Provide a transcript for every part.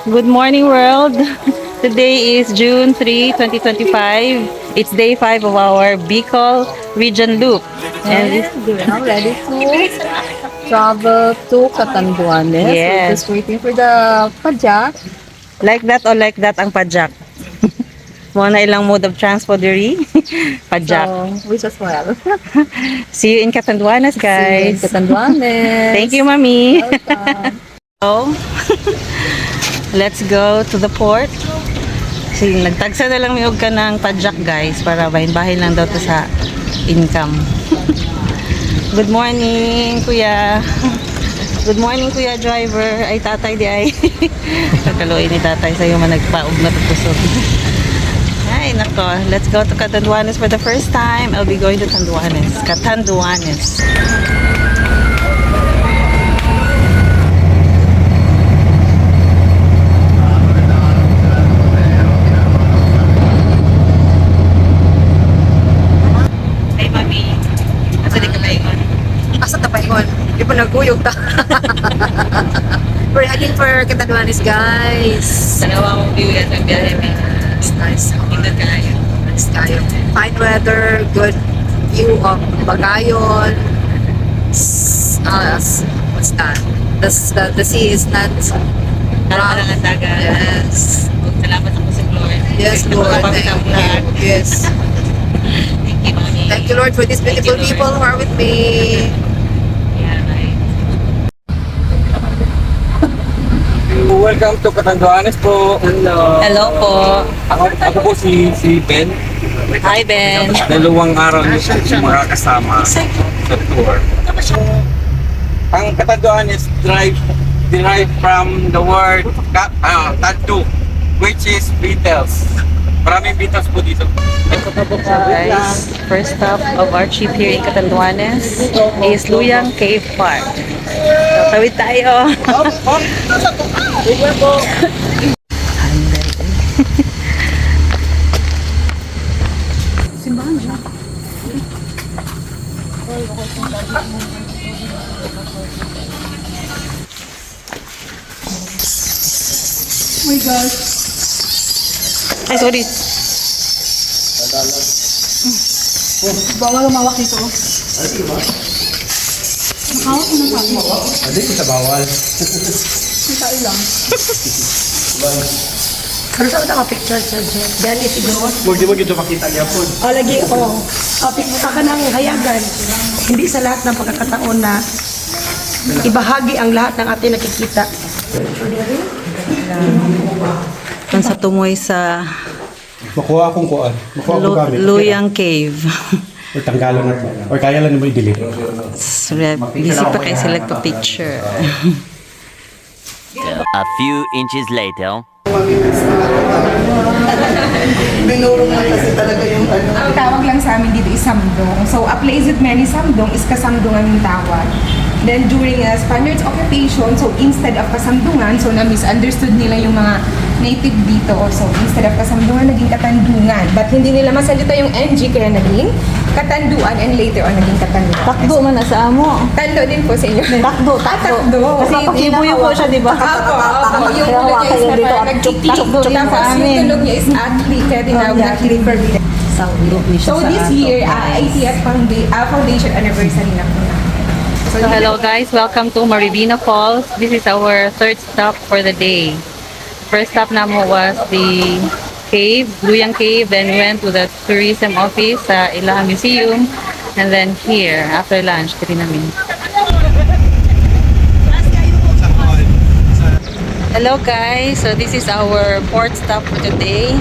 Good morning, world. Today is June 3, 2025. It's day 5 of our Bicol Region Loop. And we're now ready to travel to Catanduanes. We're yes, just waiting for the pajak. like that or like that ang pajak. Mo na ilang mode of transport diri. Pajak. So, wish us well. See you in Catanduanes, See you in guys. Catanduanes. Thank you, Mami. Welcome. So, let's go to the port. Kasi nagtagsa na lang miog ka ng pajak, guys, para bahin-bahin lang daw to sa income. Good morning, kuya. Good morning, kuya driver. Ay, tatay di ay. Kakaluin ni tatay sa'yo man nagpaog na tutusog. Ay, nako. Let's go to Catanduanes for the first time. I'll be going to Catanduanes. Hey, mami. Asa di ka maingon? Asa ta paingon? Di pa nagkuyog ta. We're heading for Catanduanes, guys. Dalawa mong view yan ang biyahe, may. It's nice. Hindi kayo. Nice tayo. Fine weather, good view of Bagayon. What's that? The sea is not Parang ang dagat. Yes. Salamat ako sa Lord. Yes, Lord. Nakapagpapit ang lahat. Yes. Thank you, mami. Thank you, Lord, for these beautiful Thank you, people who are with me. Yeah, right. Welcome to Catanduanes po. Hello. Hello po. Ako po si Ben. Hi, Ben. Dalawang araw niyo po makakasama sa tour. Ang Catanduanes derived from the word Tandu, which is beetles. Maraming beetles po dito. Guys, first stop of our trip here in Catanduanes is Luyang Cave Park. So, tawid tayo. Ay, sorry. Bawal umawak dito. Hindi ko sa bawal. Tayo lang. Pero sa ka picture sa jet. Dali siguro. Huwag di mo dito makita niya po. O lagi, pagpunta ka ng hayagan. Hindi sa lahat ng pagkakataon na ibahagi ang lahat ng ating nakikita. Kung sa tumoy sa Makuha akong kuan. Makuha akong gamit. Luyang Cave. Or tanggalan na to. Or kaya lang naman i-delete. Busy pa kayo sila picture. A few inches later. Binurong lang kasi talaga yung ano. Ang tawag lang sa amin dito is samdong. So, a place with many samdong is kasamdungan yung tawag. Then, during Spaniards occupation, so instead of kasamdungan, so na-misunderstood nila yung mga native dito. So, instead of kasamdungan, naging katandungan. But hindi nila masalita yung NG, kaya naging katanduan, and later on, naging katanduan. Takdo man na sa amo. Tando din po sa inyo. Takdo. Kasi pakibuyo po siya, di ba? Opo. Yung Kaya tulog niya is kayo dito na at nagkikik. takdo din sa Tapos yung amin. tulog niya is athlete, kaya tinawag na Clipper. So, this year, ITF Foundation anniversary na po namin. So hello guys, welcome to Maribina Falls. This is our third stop for the day. First stop namo was the cave, Luyang Cave. Then we went to the tourism office sa Ilaha Museum. And then here, after lunch, dito namin. Hello guys, so this is our fourth stop for today,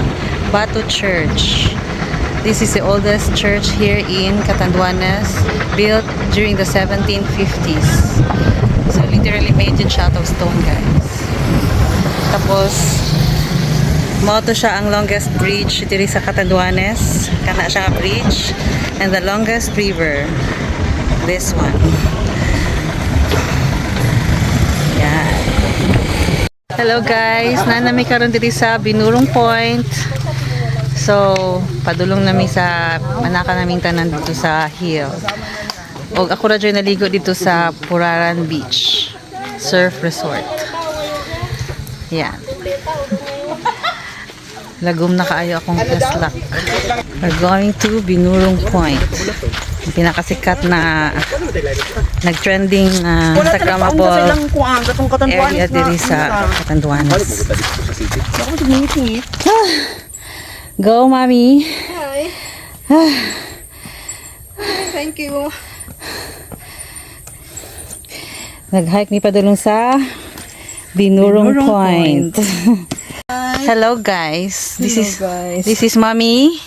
Batu Church. This is the oldest church here in Catanduanes, built during the 1750s. So literally made in siya out of stone, guys. Tapos, mao to siya ang longest bridge diri sa Catanduanes. Kana siya nga bridge. And the longest river, this one. Yan. Hello guys, nanami karon diri sa Binurong Point. So, padulong nami sa manaka naming tanan dito sa hill. O ako ra dyan naligo dito sa Puraran Beach Surf Resort. Yan. Lagom na kaayo akong kaslak. We're going to Binurong Point. Yung pinakasikat na nag-trending na Instagrammable area diri sa Catanduanes. Go, Mami! Thank you. Nag-hike ni padulong sa Binurong Point. Hello guys. This is Mami.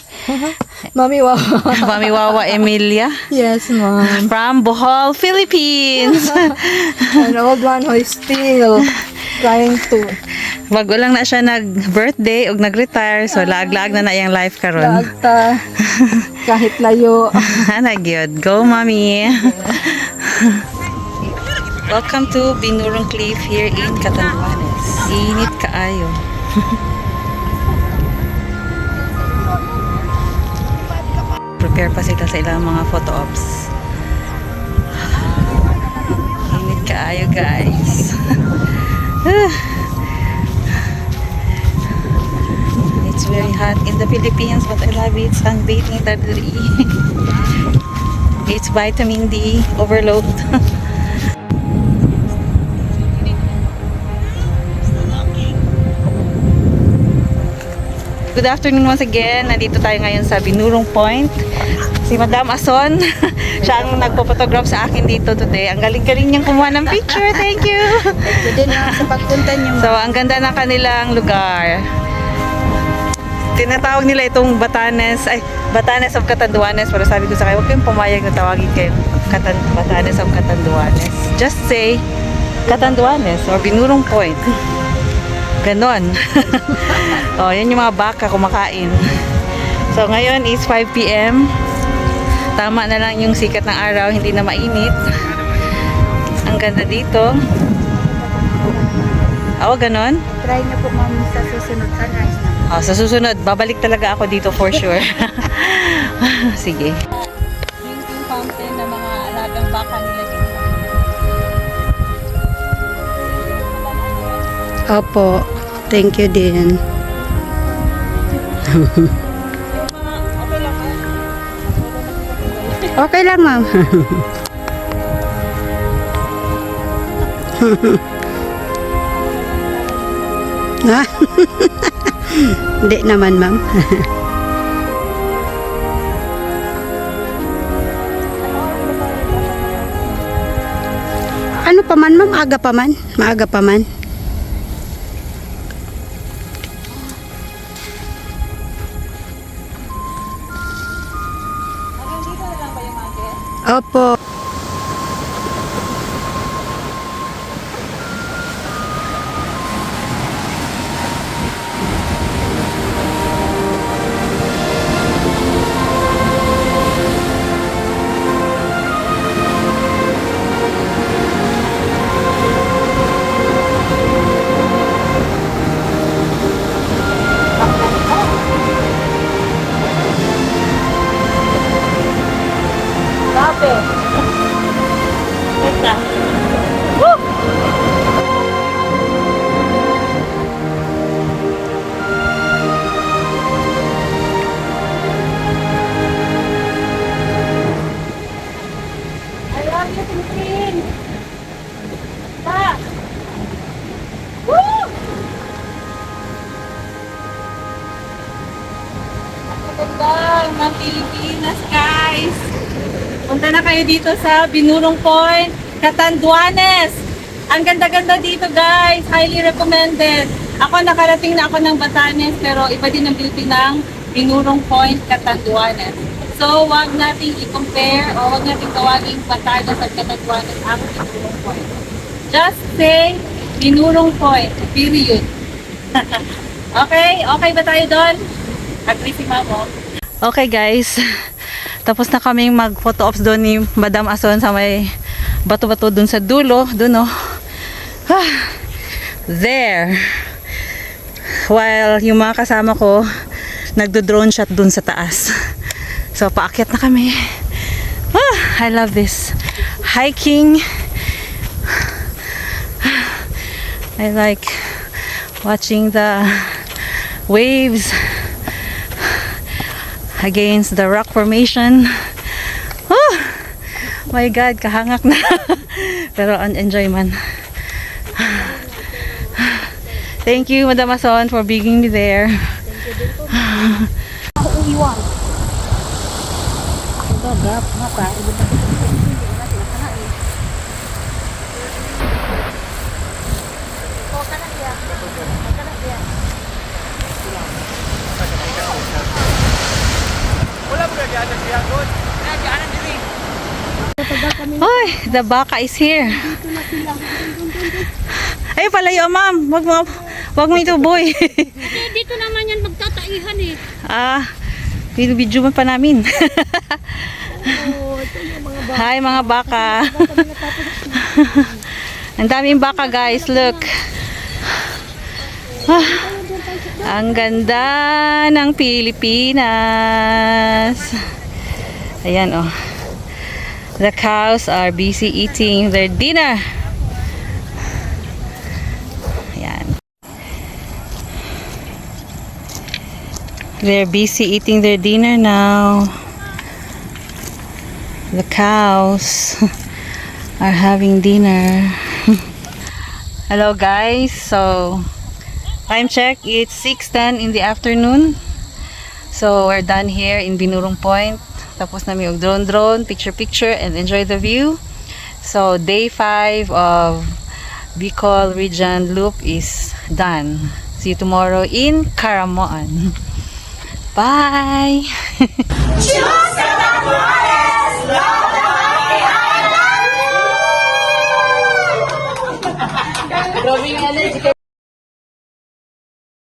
Mami, wow. Mami Wawa Emilia Yes, ma'am. from Bohol, Philippines. An old one who is still trying to Bago lang na siya nag-birthday o nag-retire, so laag-laag na iyang life karon. laagta kahit layo. Nagyod. Go, Mami. Welcome to Binurong Cliff here in Catanduanes. Init kaayo. Prepare pa sila sa ilang mga photo ops. Init kaayo, guys. It's very hot in the Philippines, but I love it. Sunbathing tadiri. It's vitamin D overload. Good afternoon once again. Nandito tayo ngayon sa Binurong Point. Si Madam Ason, siya ang nagpo-photograph sa akin dito today. Ang galing-galing niyang kumuha ng picture. Thank you. Din na sa pagpunta niyo. So, ang ganda ng kanilang lugar. Tinatawag nila itong Batanes of Catanduanes. Pero sabi ko sa kayo, huwag kayong pumayag na tawagin kayo Batanes of Catanduanes. Just say Catanduanes or Binurong Point. Ganon. Oh, yan yung mga baka kumakain. So, ngayon is 5 p.m. Tama na lang yung sikat ng araw, hindi na mainit. Ang ganda dito. Oh, ganon. Try niyo po, ma'am, sa susunod sunrise na. Oh, sa susunod, babalik talaga ako dito for sure. Sige. Yung fountain na mga alagang baka nila dito. Opo, thank you din. Okay lang, ma'am. Ha? Hindi naman, ma'am. Ano pa man, ma'am? Aga pa man? Maaga pa man? Opo. Ganda ng Pilipinas, guys. Punta na kayo dito sa Binurong Point, Catanduanes. Ang ganda-ganda dito, guys. Highly recommended. Ako, nakarating na ako ng Batanes, pero iba din ang beauty ng Binurong Point, Catanduanes. So, wag nating i-compare o wag nating tawaging Batanes at Catanduanes ang Binurong Point. Just say Binurong Point, period. Okay? Okay ba tayo doon? Agree si Mamo. Okay guys, tapos na kaming mag-photo ops doon ni Madam Ason sa may bato-bato doon sa dulo, doon oh. There. While yung mga kasama ko nagdo-drone shot doon sa taas. So paakyat na kami. I love this. Hiking. I like Watching the waves against the rock formation. Oh my God, kahangak na. Pero enjoy man. Thank you, Madam Ason, for bringing me there. Hoy, the baka is here. Ay, palayo, ma'am. Wag mo ito, boy. Dito naman yan magtataihan eh. Video pa namin. Hi, mga baka. Ang daming baka, guys. Look. Ang ganda ng Pilipinas. Ayan, oh. The cows are busy eating their dinner. Ayan. They're busy eating their dinner now. The cows are having dinner. Hello guys, so time check, it's 6:10 in the afternoon. So we're done here in Binurong Point. Tapos namin yung drone, picture and enjoy the view. So day 5 of Bicol Region Loop is done. See you tomorrow in Caramoan. Bye!